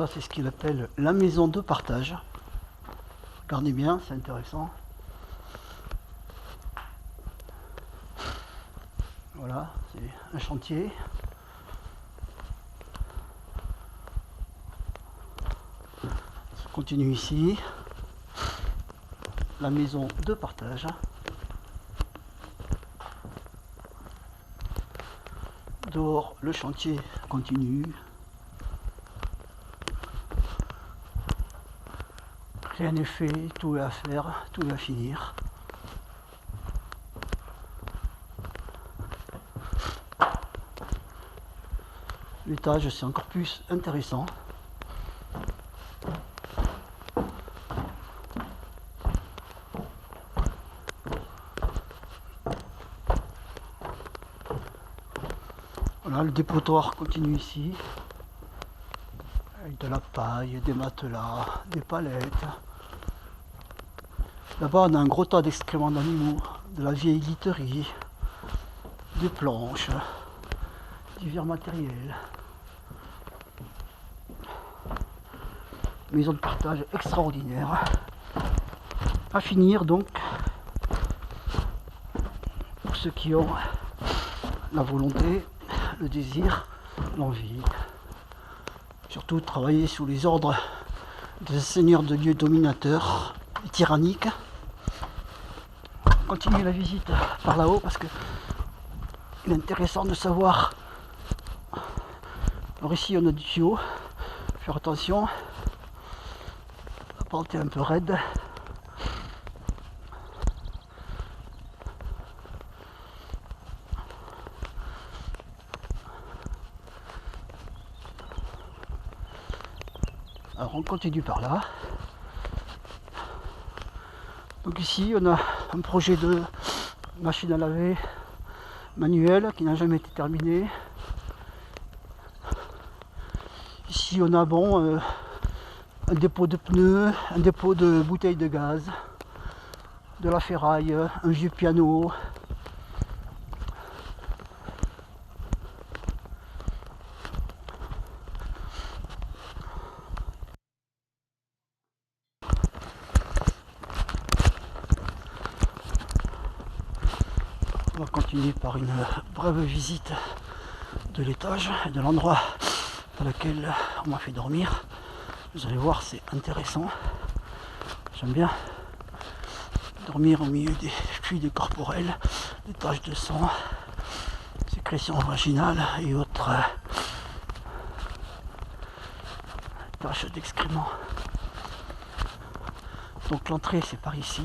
ça, c'est ce qu'il appelle la maison de partage. Regardez bien, c'est intéressant. Voilà, c'est un chantier. Ça continue ici. La maison de partage. Dehors, le chantier continue. Rien n'est fait, tout est à faire, tout est à finir. L'étage, c'est encore plus intéressant. Voilà, le dépotoir continue ici. Avec de la paille, des matelas, des palettes. Là-bas, on a un gros tas d'excréments d'animaux, de la vieille literie, des planches, divers matériels. Maison de partage extraordinaire. À finir donc, pour ceux qui ont la volonté, le désir, l'envie. Surtout travailler sous les ordres des seigneurs de lieux dominateurs et tyranniques. Continuer la visite par là-haut parce que il est intéressant de savoir. Alors ici on a du tuyau, faire attention, la pente est un peu raide. Alors on continue par là. Donc ici on a un projet de machine à laver manuelle qui n'a jamais été terminé. Ici on a un dépôt de pneus, un dépôt de bouteilles de gaz, de la ferraille, un vieux piano. On va continuer par une brève visite de l'étage et de l'endroit dans lequel on m'a fait dormir. Vous allez voir, c'est intéressant. J'aime bien dormir au milieu des fluides corporels, des taches de sang, sécrétions vaginales et autres taches d'excréments. Donc l'entrée c'est par ici.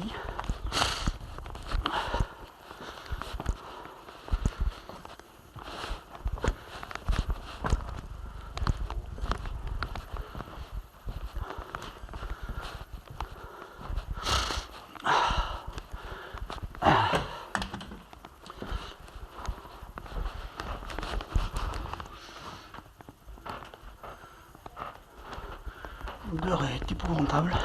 L'odeur est épouvantable.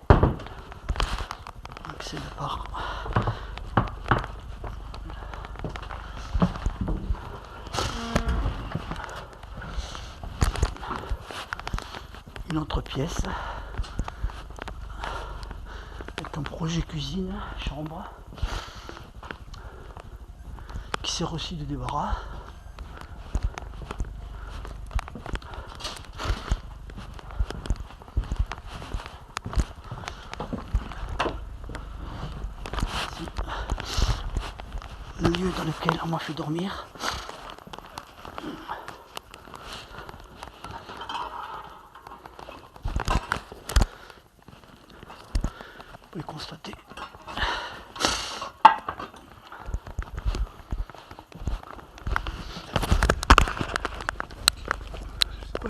On accède par une autre pièce avec un projet cuisine, chambre qui sert aussi de débarras. Ici, le lieu dans lequel on m'a fait dormir. Vous pouvez constater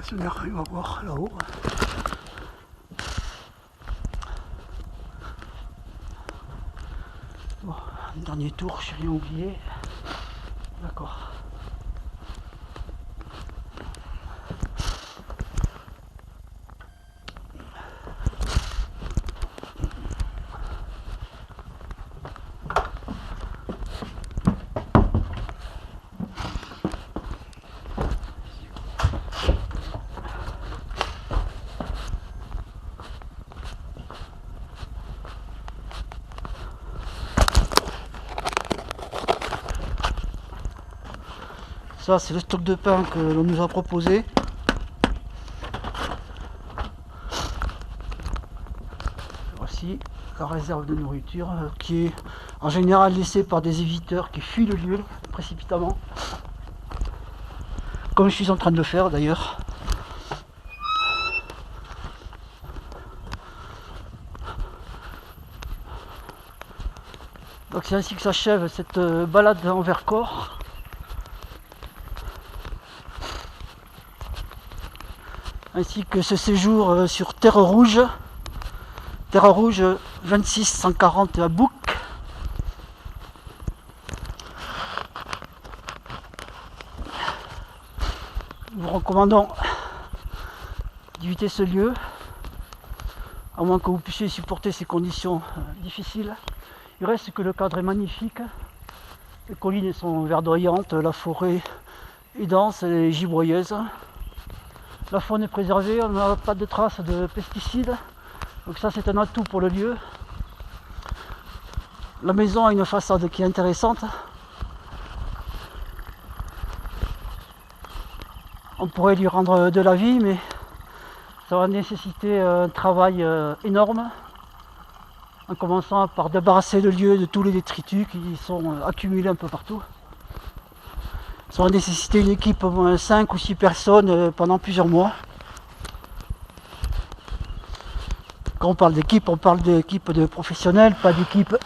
si on arrive à voir là-haut. Bon, un dernier tour, j'ai rien oublié. D'accord. ça c'est le stock de pain que l'on nous a proposé. Voici la réserve de nourriture qui est en général laissée par des éviteurs qui fuient le lieu précipitamment, comme je suis en train de le faire d'ailleurs. Donc c'est ainsi que s'achève cette balade en Vercors. Ainsi que ce séjour sur Terre Rouge. Terre Rouge 2640 à Bouc. Nous vous recommandons d'éviter ce lieu, à moins que vous puissiez supporter ces conditions difficiles. Il reste que le cadre est magnifique, les collines sont verdoyantes, la forêt est dense et giboyeuse. La faune est préservée, on n'a pas de traces de pesticides, donc ça c'est un atout pour le lieu. La maison a une façade qui est intéressante. On pourrait lui rendre de la vie, mais ça va nécessiter un travail énorme, en commençant par débarrasser le lieu de tous les détritus qui sont accumulés un peu partout. Ça va nécessiter une équipe au moins 5 ou 6 personnes pendant plusieurs mois. Quand on parle d'équipe de professionnels, pas d'équipe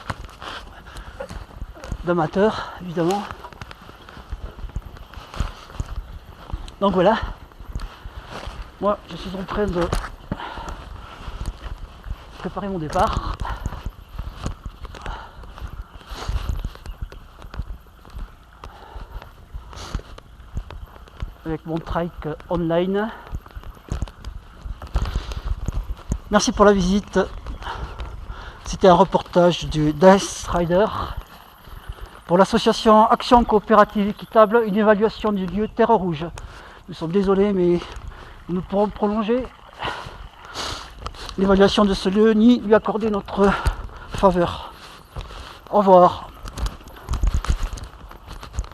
d'amateurs, évidemment. Donc voilà, moi je suis en train de préparer mon départ. Avec mon trike online. Merci pour la visite. C'était un reportage du Death Rider pour l'association Action Coopérative Équitable, une évaluation du lieu Terre Rouge. Nous sommes désolés, mais nous ne pourrons prolonger l'évaluation de ce lieu ni lui accorder notre faveur. Au revoir.